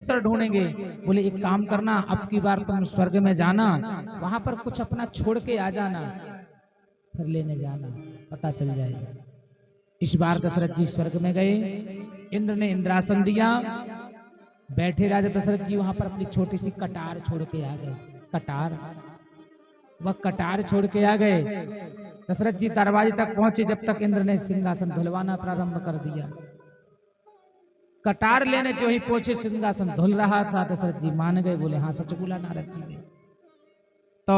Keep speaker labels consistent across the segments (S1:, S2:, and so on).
S1: Sir ढूंढेंगे। बोले एक काम करना, अब की बार तुम स्वर्ग में जाना, वहां पर कुछ अपना छोड़ के आ जाना, फिर लेने जाना, पता चल जाएगा। इस बार दशरथ जी स्वर्ग में गए, इंद्र ने इंद्रासन दिया, बैठे राजा दशरथ जी वहां पर अपनी छोटी सी कटार छोड़ के आ गए। कटार, वह कटार छोड़ के आ गए। दशरथ जी दरवाजे तक पहुंचे, जब तक इंद्र ने सिंहासन धुलवाना प्रारंभ कर दिया। कटार लेने से वहीं पहुंचे, सिंहासन धुल रहा था। दशरथ जी मान गए, बोले हाँ सच बोला नारद जी ने। तो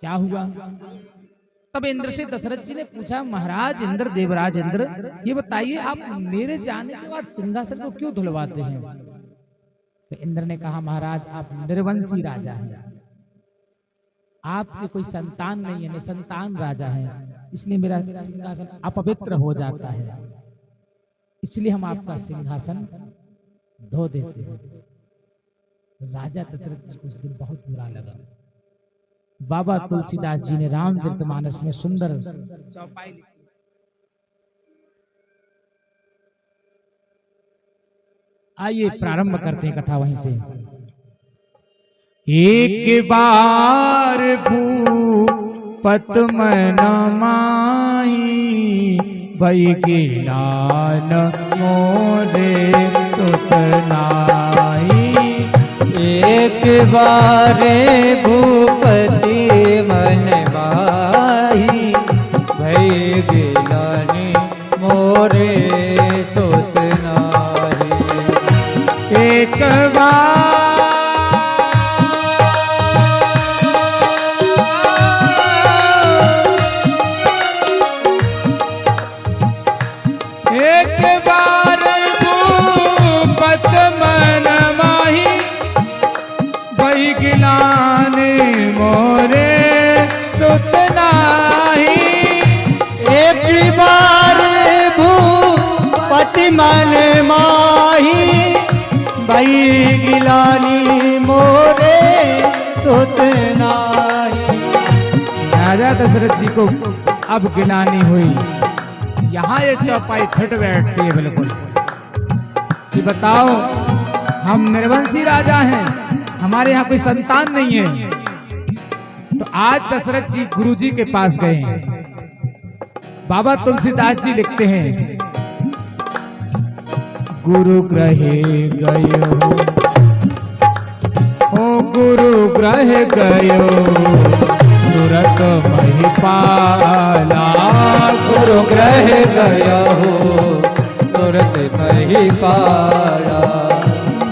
S1: क्या हुआ? तब इंद्र से दशरथ जी ने पूछा, महाराज इंद्र, देवराज इंद्र, ये बताइए आप मेरे जाने के बाद सिंहासन को क्यों धुलवाते हैं? तो इंद्र ने कहा, महाराज आप निर्वंशी राजा हैं, आपके कोई संतान नहीं है, निसंतान राजा है, इसलिए मेरा सिंहासन अपवित्र हो जाता है, इसलिए हम आपका सिंहासन धो देते हैं। राजा दशरथ जी को उस दिन बहुत बुरा लगा। बाबा तुलसीदास जी ने रामचरितमानस में सुंदर चौपाई लिखी। आइए प्रारंभ करते हैं कथा वहीं से। एक बार भूपत मन माही, भई ज्ञान मोरे सुत नाई।
S2: एक बारे भूपति मन माही, भई ज्ञानी मोरे सुत नाई।
S1: एक बार भूपत मन माही, भई ज्ञानी मोरे सुत नाही।
S2: एक बार भूपति मन माही, भई ज्ञानी मोरे सुत नाही।
S1: राजा दशरथ जी को अब ज्ञानी हुई। यहाँ ये चौपाई फिट बैठती है बिल्कुल कि बताओ हम निर्वंशी राजा हैं, हमारे यहाँ कोई संतान नहीं है। तो आज दशरथ जी गुरु जी के पास गए हैं। बाबा तुलसीदास जी लिखते हैं, गुरु ग्रहे गयो हो, गुरु ग्रह गयो तुरत महिपाला।
S2: गुरु ग्रह गया हो तुरत महिपाला।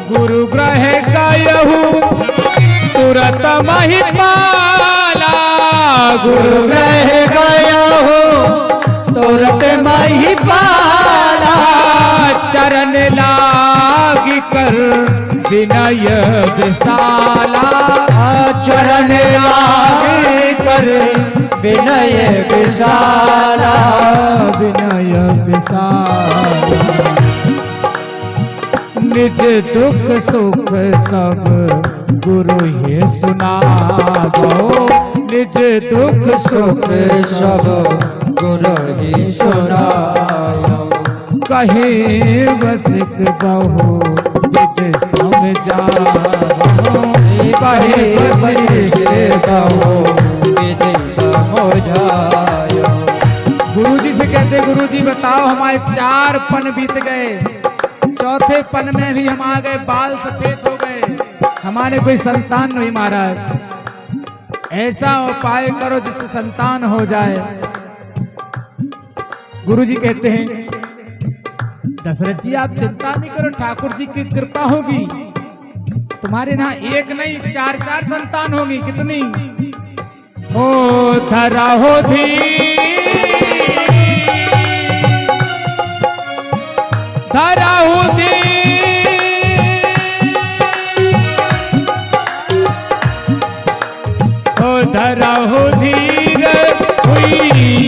S1: गुरु ग्रह गयहु तुरत महिपाला।
S2: गुरु ग्रह गया हो तुरत महिपाला।
S1: चरण लागी कर विनय विशाला।
S2: चरण लागी कर विनय विशाला।
S1: विनय विशाला। निज दुख सुख सब गुरु ही सुनावो। निज दुख सुख
S2: सब गुरु ही सुनायो।
S1: कहे वसिक बहु विद समझावो। कहे वसिक बहु
S2: विद समझायो।
S1: गुरु जी से कहते, गुरु जी बताओ हमारे 4 पन बीत गए, चौथे पन में भी हम आ गए, बाल सफेद हो गए, हमारे कोई संतान नहीं। महाराज ऐसा उपाय करो जिससे संतान हो जाए। गुरु जी कहते हैं, दशरथ जी आप चिंता नहीं करो, ठाकुर जी की कृपा होगी, तुम्हारे यहाँ एक नहीं 4 संतान होगी। कितनी हो? धरा हो धी, धरा हो धी, ओ धरा हो धीर हुई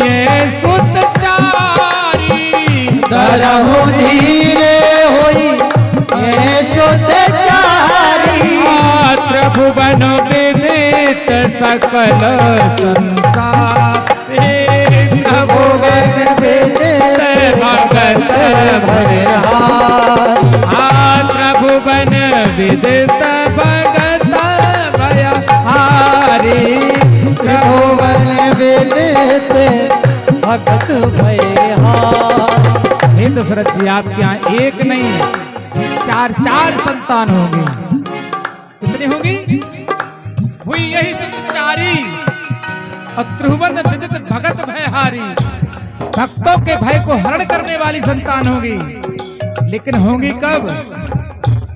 S1: है सुत चारी।
S2: धरा हो धीरे होई ये सुत चारी।
S1: त्रिभुवन विदित सकल संसार। त्रिभुवन
S2: विदित भगत भरहार।
S1: त्रिभुवन विदित भगत भयहारी।
S2: त्रिभुवन विदित भगत भयहारी।
S1: हे दशरथ जी, आपके यहाँ एक नहीं 4 संतान होंगे। कितनी होंगी? हुई यही सुत 4 और त्रिभुवन विदित भगत भयहारी। भक्तों के भय को हरण करने वाली संतान होगी। लेकिन होंगी कब?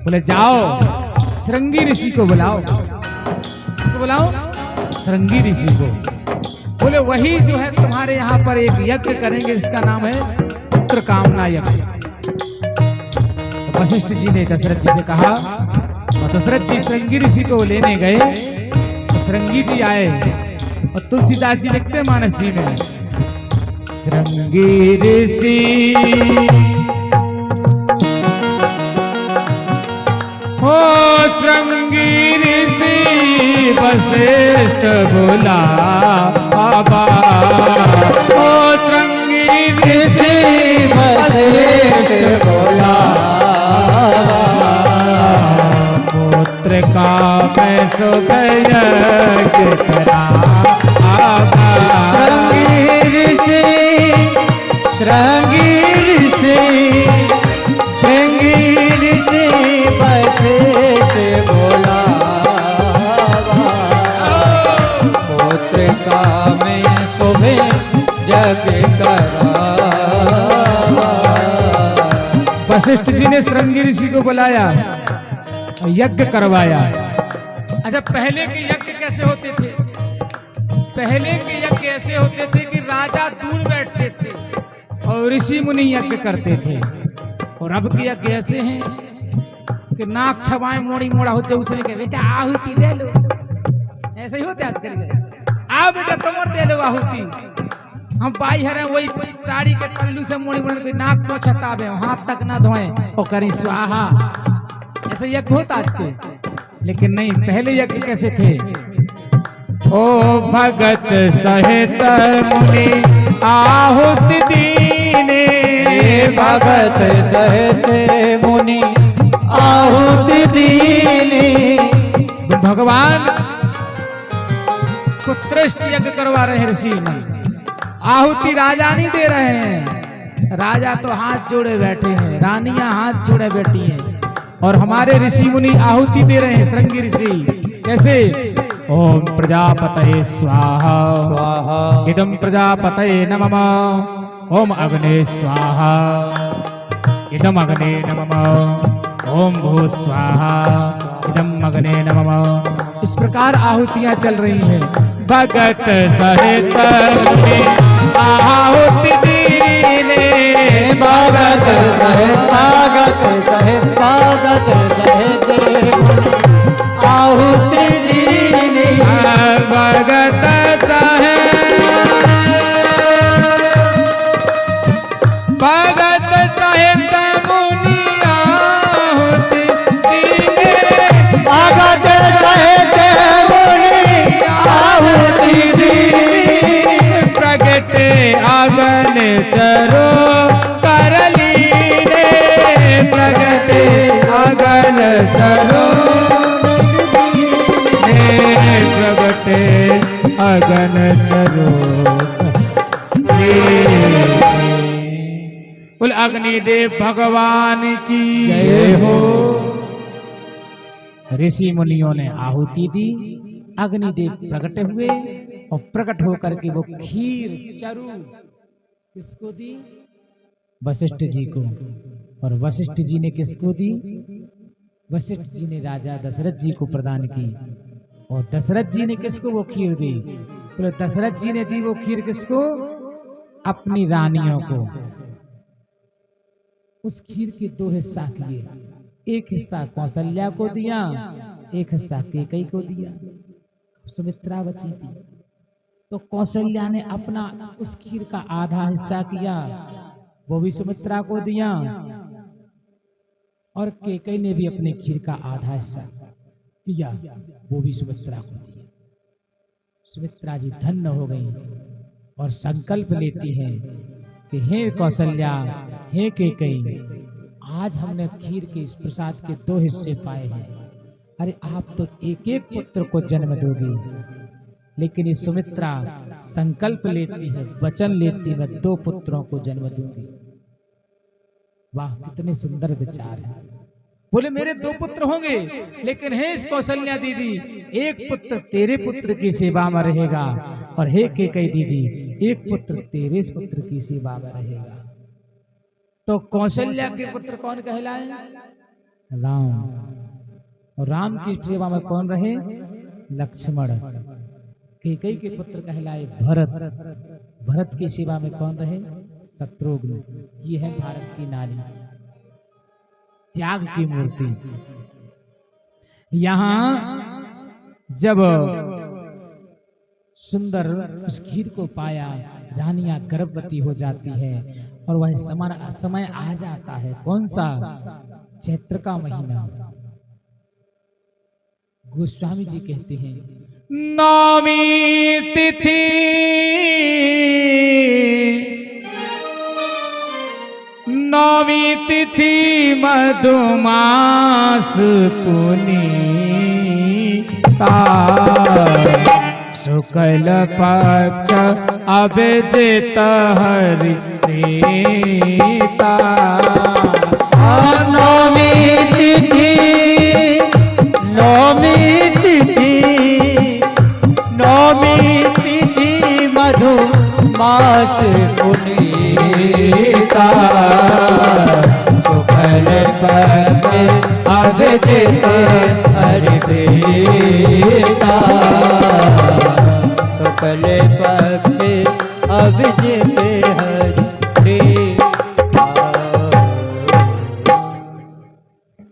S1: बोले जाओ श्रृंगी ऋषि को बुलाओ। किसको बुलाओ? श्रृंगी ऋषि को। बोले वही जो है तुम्हारे यहाँ पर एक यज्ञ करेंगे, इसका नाम है पुत्र कामना यज्ञ। वशिष्ठ जी ने दशरथ जी से कहा और दशरथ जी श्रृंगी ऋषि को लेने गए। तो श्रृंगी जी आए और तुलसीदास जी लिखते मानस जी में, श्रृंगी ऋषि हो श्रृंगी ऋषि वशिष्ठ बोला बाबा। ओ श्रृंगी ऋषि
S2: वशिष्ठ बोला
S1: पुत्र का मैं सुगयज्ञ करा।
S2: श्रृंगी ऋषि श्रृंगी ऋषि श्रृंगी ऋषि वशिष्ठ बोला पुत्र का मैं सुबह जग करा।
S1: वशिष्ठ जी ने श्रृंगी ऋषि को बुलाया, यज्ञ करवाया। अच्छा, पहले के यज्ञ कैसे होते थे? पहले के यज्ञ ऐसे होते थे कि राजा दूर बैठते थे और ऋषि मुनि यज्ञ करते थे। और अब के यज्ञ ऐसे हैं कि नाक छबाएं मोड़ी मोड़ा होते, उसने कहे बेटा आहुति दे लो। ऐसे ही होते आजकल के। आओ बेटा तुम और दे लो आहुति। हम बाई हरे वही साड़ी के पल्लू से मोड़ी मोड़ी कोई नाक को छतावे, हाथ तक ना धोए और करें स्वाहा। ऐसे यज्ञ होता आज के। लेकिन नहीं, पहले यज्ञ कैसे थे? ओ भगत सहित मुनि आहुति दीने।
S2: भगत सहित मुनि आहुति दीने।
S1: भगवान पुत्रष्ट यज्ञ करवा रहे हैं ऋषि ने। आहुति राजा नहीं दे रहे हैं। राजा तो हाथ जोड़े बैठे हैं, रानियां हाथ जोड़े बैठी हैं और हमारे ऋषि मुनि आहुति दे रहे हैं। श्रृंगी ऋषि कैसे? ओम प्रजापतये स्वाहा
S2: स्वाहा
S1: इदं प्रजापतये नमः। ओम अग्ने स्वाहा इदं अग्ने नमः। ओम भू स्वाहा इदं अग्ने नमः। इस प्रकार आहुतियां चल रही हैं। भगत सहित मुनि आहुति दीने।
S2: भगत सहित भगत सहित भगत सहित आहुति दीने।
S1: भगत भगत सहित मुनि आहुति दीने।
S2: भगत सहित मुनि आहुति दीने।
S1: प्रगटे अगन चरो करलीने। प्रगटे अगन चरो प्रगटे अगन चरो। बोल अग्निदेव भगवान की
S2: जय हो।
S1: ऋषि मुनियों ने आहुति दी, अग्निदेव प्रकट हुए और प्रकट होकर के वो खीर चरु किसको दी? वशिष्ठ जी को। और वशिष्ठ जी ने किसको दी? वशिष्ठ जी ने राजा दशरथ जी को प्रदान की। और दशरथ जी ने किसको वो खीर दी? बोले दशरथ जी ने दी वो खीर किसको? अपनी रानियों को। उस खीर के 2 हिस्सा किए। एक हिस्सा कौशल्या को दिया, एक हिस्सा कैकेयी को दिया। सुमित्रा बची थी तो कौशल्या ने अपना उस खीर का आधा हिस्सा किया, वो भी सुमित्रा को दिया। और कैकेयी ने भी अपने खीर का आधा हिस्सा किया, वो भी सुमित्रा को दिया। सुमित्रा जी धन्य हो गई और संकल्प लेती हैं कि हे कौशल्या, हे कैकेयी, आज हमने खीर के इस प्रसाद के 2 हिस्से पाए हैं। अरे आप तो एक एक पुत्र को जन्म दोगी, लेकिन ये सुमित्रा संकल्प लेती है, वचन लेती है, मैं 2 पुत्रों को जन्म दूंगी। वाह, कितने सुंदर विचार है। बोले मेरे 2 पुत्र होंगे, लेकिन हे इस कौशल्या दीदी, एक पुत्र तेरे पुत्र की सेवा में रहेगा, और हे कैकेयी दीदी, एक पुत्र तेरे पुत्र की सेवा में रहेगा। तो कौशल्या के पुत्र कौन कहलाए? राम। और राम की सेवा में कौन रहे? लक्ष्मण। कैकेयी के पुत्र कहलाए भरत। भरत की सेवा में कौन रहे? शत्रुघ्न। ये है भारत की नारी, त्याग की मूर्ति। यहां जब सुंदर उस खीर को पाया, रानियां गर्भवती हो जाती है, और वह समय आ जाता है। कौन सा? चैत्र का महीना। गोस्वामी जी कहते हैं, नौमी तिथि नौमी तिथि मधुमास पुनीता, शुक्ल पक्ष अभिजित हरि प्रीता।
S2: नौमी तिथि नौमी तिथि नौमी तिथि मधुमास पुनीता, शुक्ल पक्ष अभिजित हरि प्रीता, शुक्ल पक्ष अभिजित हरि प्रीता।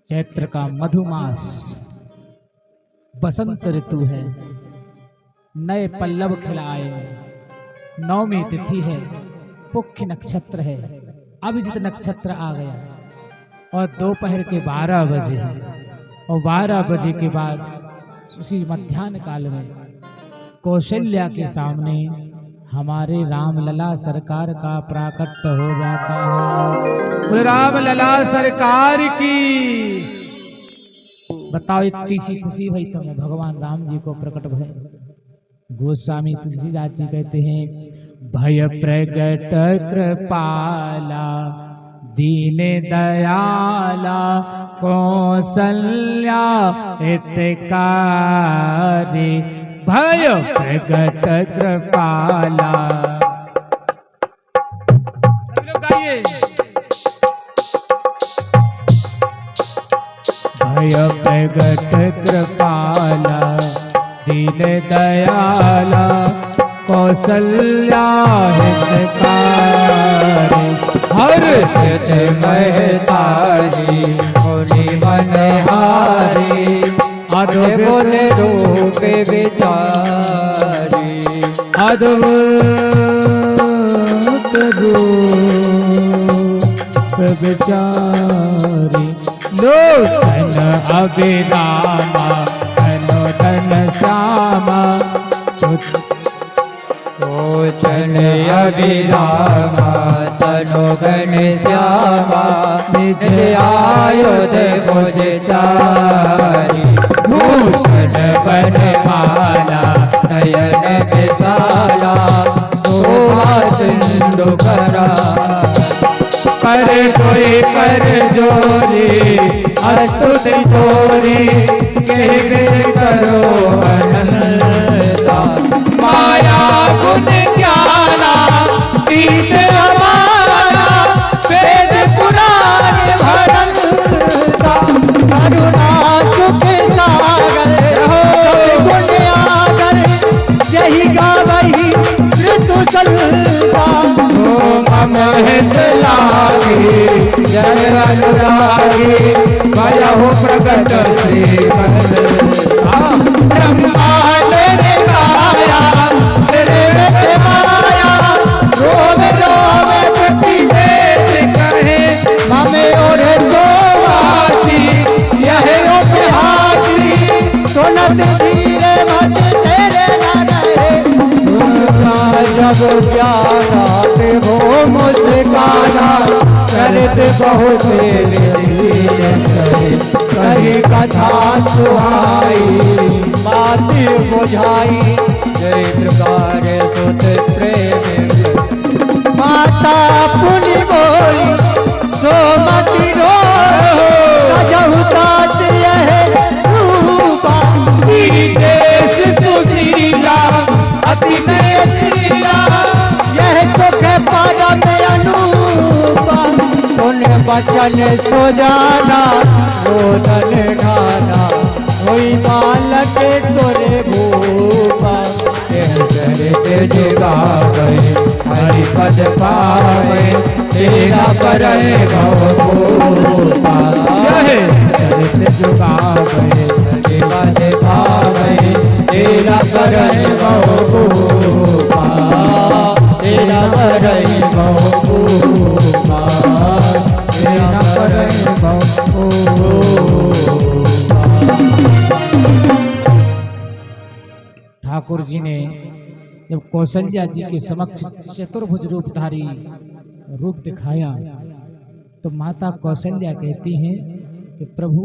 S1: चैत्र का मधुमास, बसंत ऋतु है, नए पल्लव खिलाए, नौमी तिथि है, पुख्य नक्षत्र है, अभिजित नक्षत्र आ गया, और दोपहर के 12 बजे है, और 12 बजे के बाद उसी मध्याह्न काल में कौशल्या के सामने हमारे रामलला सरकार का प्राकट्य हो जाता है। रामलला सरकार की बताओ, इतनी सी खुशी भई तुम्हें भगवान राम जी को प्रकट भय। गोस्वामी तुलसीदास जी कहते हैं, भय प्रगट कृपाला दीन दयाला कौशल्या हितकारी, भय प्रगट कृपाला। सब लोग गाइए। भय प्रगट कृपाला दीन दयाला कौशल्या हितकारी,
S2: हर सिद्ध महतारी मुनि मनहारी, अद्भुत रूप विचारी,
S1: अद्भुत रूप विचारी, लोचन अभिरामा धन श्यामा,
S2: लोचन अभिरामा तनु घन श्यामा, निज आयुध भुज चारी,
S1: भूषण
S2: बनमाला नयन विशाला, शोभा सिंधु करा,
S1: कर कोई कर जोरी
S2: अस्तुति तोरी, कह करो अनंता,
S1: माया गुण ज्ञाना
S2: प्रीत हमारा वेद पुराण भरता, करुणा सुख सागर गुण आगर, यही गावही ऋतु चलता,
S1: महत लागे जय अनुरागे, भयहु प्रगट श्री ब्रह्मांड ने गाया तेरे रस माया, रोम रोम प्रति वेद कहे,
S2: ममे और
S1: सोवासी यह उपहासी,
S2: सुनत धीरे मत तेरे न रहे, सुनता जब ज्ञाना हो मुस्काना, चरित बहुत कही कथा सुहाई बाती बुझाई जय प्रकार सुत प्रेम माता पुनि बोली सोमति रो रजहु तात यह रूपा
S1: देश सुशीला अति नयशीला
S2: यह सुख परम अनूपा सुन बचन सुजाना रोदन ढाना हुई बालक सुर भूपा
S1: चरित जगा गए हरि पद पावे तेरा करे भवभूपा चरित जगा गए हरि पद पावे तेरा करे भवभूपा तेरा करे भवभूपा तेरा करे भवभूपा। ठाकुर जी ने जब कौशल्या जी के समक्ष चतुर्भुज रूपधारी रूप दिखाया तो माता कौशल्या कहती हैं कि प्रभु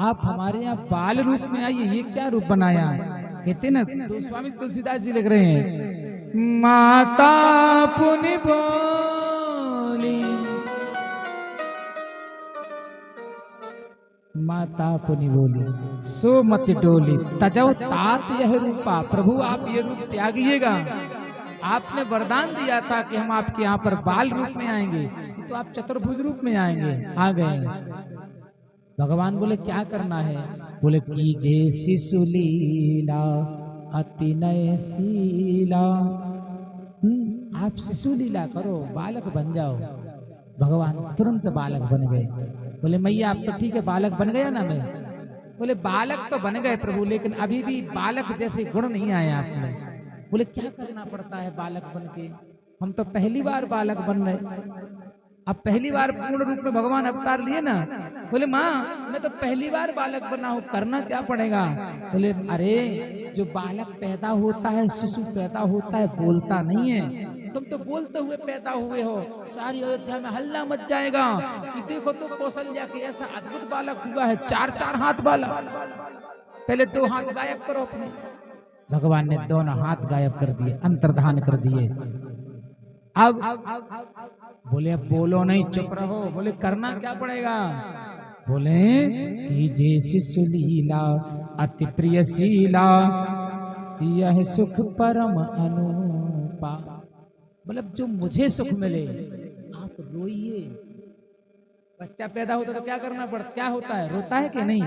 S1: आप हमारे यहाँ बाल रूप में आइए, ये क्या रूप बनाया। कहते ना तो स्वामी तुलसीदास जी लिख रहे हैं माता पुनि बोली माता पुनि बोली सो मत डोली तजौ तात यह रूपा। प्रभु आप ये रूप त्यागिएगा, आपने वरदान दिया था कि हम आपके यहाँ पर बाल रूप में आएंगे, तो आप चतुर्भुज रूप में आएंगे। आ गए। भगवान बोले क्या करना है। बोले कीजे शिशु लीला अति नयशीला। आप शिशु लीला करो, बालक बन जाओ। भगवान तुरंत बालक बन गए। बोले मैया आप तो ठीक है बालक बन गया ना। मैं बोले बालक तो बन गए प्रभु, लेकिन अभी भी बालक जैसे गुण नहीं आए आप में। बोले क्या करना पड़ता है बालक बन के। हम तो पहली बार बालक बन रहे, अब पहली बार पूर्ण रूप में भगवान अवतार लिए ना। बोले माँ मैं तो पहली बार बालक बना हूँ, करना क्या पड़ेगा। बोले अरे जो बालक पैदा होता है, शिशु पैदा होता है, बोलता नहीं है। तुम तो बोलते हुए पैदा हुए हो, सारी अयोध्या में हल्ला मच जाएगा कि देखो तो कौशल्या के ऐसा अद्भुत बालक हुआ है, 4-4 हाथ वाला। पहले 2 हाथ गायब करो अपने। भगवान ने दोनों हाथ गायब कर दिए, अंतर्धान कर दिए। अब बोले अब बोलो नहीं, चुप रहो। बोले करना क्या पड़ेगा। बोले कीजे शिशु लीला अति प्रियशीला यह सुख परम अनुपा। मतलब जो मुझे सुख मिले आप रोइए। बच्चा पैदा होता तो क्या करना पड़ता, क्या होता है, रोता है कि नहीं।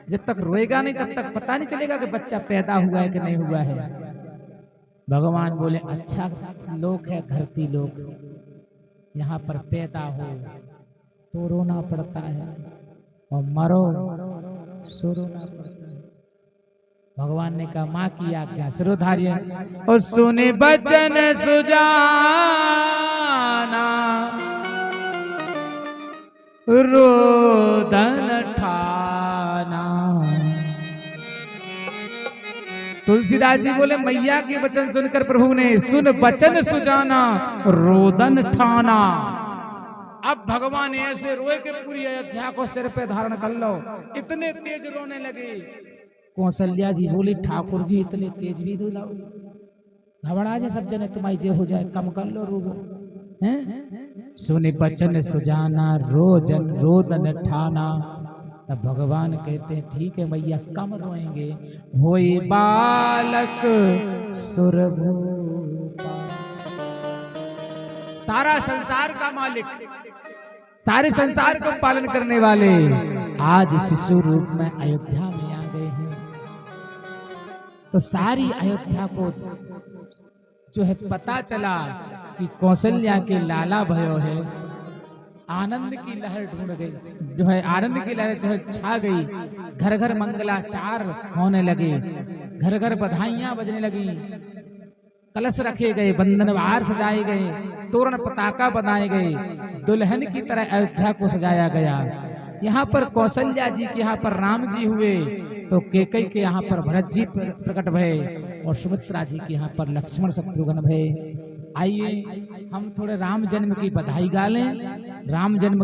S1: जब तक रोएगा नहीं तब तक पता नहीं चलेगा कि बच्चा पैदा हुआ है कि नहीं हुआ है। भगवान बोले अच्छा लोक है धरती लोक, यहाँ पर पैदा हो तो रोना पड़ता है और मरो सो रोना पड़ता है। भगवान ने कहा माँ की आज्ञा सिरोधार्य और सुने बचन सुजाना रोदन ठाना। तुलसीदास जी बोले मैया के वचन सुनकर प्रभु ने सुन बचन सुजाना रोदन ठाना। अब भगवान ऐसे रोए के पूरी अयोध्या को सिर पे धारण कर लो। इतने तेज रोने लगे। कौशल्या जी बोली ठाकुर जी इतने तेज भी रुलाओ, घबरा जाए सब जने, तुम्हारी जे हो जाए, कम कर लो रोगो। सुने बचन सुजाना रोजन रोदन ठाना। तब भगवान कहते हैं ठीक है मैया कम रोएंगे। होए बालक सुरभूपा। सारा संसार का मालिक, सारे संसार को पालन करने वाले आज शिशु रूप में अयोध्या में आ गए हैं। तो सारी अयोध्या को जो है पता चला कि कौशल्या के लाला भयो है। आनंद की लहर ढूंढ गई, जो है आनंद की लहर जो है छा गई। घर घर मंगलाचार होने लगे, घर घर बधाइयां बजने लगी, कलश रखे गए, बंधनवार सजाए गए, तोरण पताका बनाए गए, दुल्हन की तरह अयोध्या को सजाया गया। यहाँ पर कौशल्या जी के यहाँ पर राम जी हुए तो कैकेयी के यहाँ पर भरत जी प्रकट भये और सुमित्रा जी के यहाँ पर लक्ष्मण शत्रुघ्न भये। आइए हम थोड़े राम जन्म की बधाई गा लें। राम जन्म